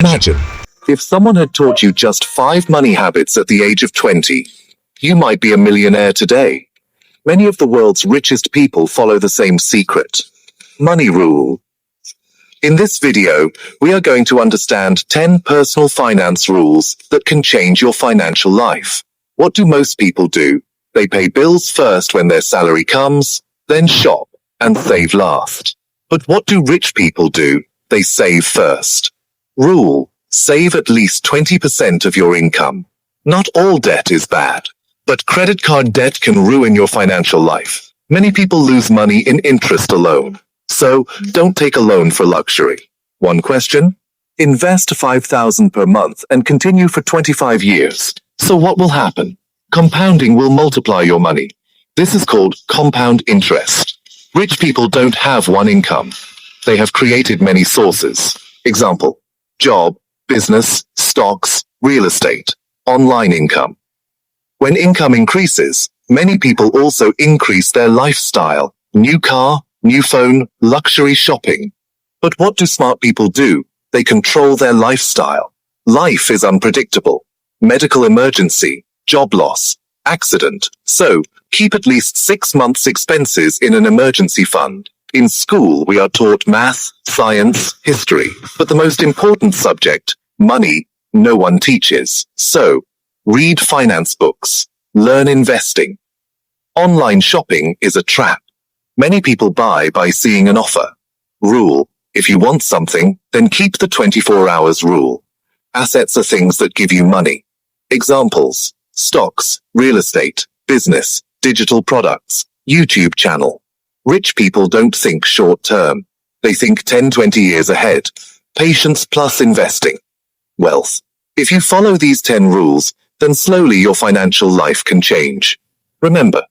Imagine, if someone had taught you just 5 money habits at the age of 20, you might be a millionaire today. Many of the world's richest people follow the same secret. Money rule. In this video, we are going to understand 10 personal finance rules that can change your financial life. What do most people do? They pay bills first when their salary comes, then shop and save last. But what do rich people do? They save first. Rule: save at least 20% of your income. Not all debt is bad, but credit card debt can ruin your financial life. Many people lose money in interest alone. So, don't take a loan for luxury. One question? Invest $5,000 per month and continue for 25 years. So what will happen? Compounding will multiply your money. This is called compound interest. Rich people don't have one income. They have created many sources. Example: job, business, stocks, real estate, online income. When income increases, many people also increase their lifestyle. New car, new phone, luxury shopping. But what do smart people do? They control their lifestyle. Life is unpredictable. Medical emergency, job loss, accident. So, keep at least 6 months' expenses in an emergency fund. In school, we are taught math, science, history, but the most important subject, money, no one teaches. So, read finance books. Learn investing. Online shopping is a trap. Many people buy by seeing an offer. Rule: if you want something, then keep the 24 hours rule. Assets are things that give you money. Examples: stocks, real estate, business, digital products, YouTube channel. Rich people don't think short term. They think 10-20 years ahead. Patience plus investing. Wealth. If you follow these 10 rules, then slowly your financial life can change. Remember,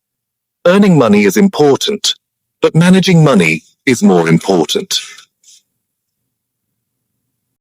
earning money is important, but managing money is more important.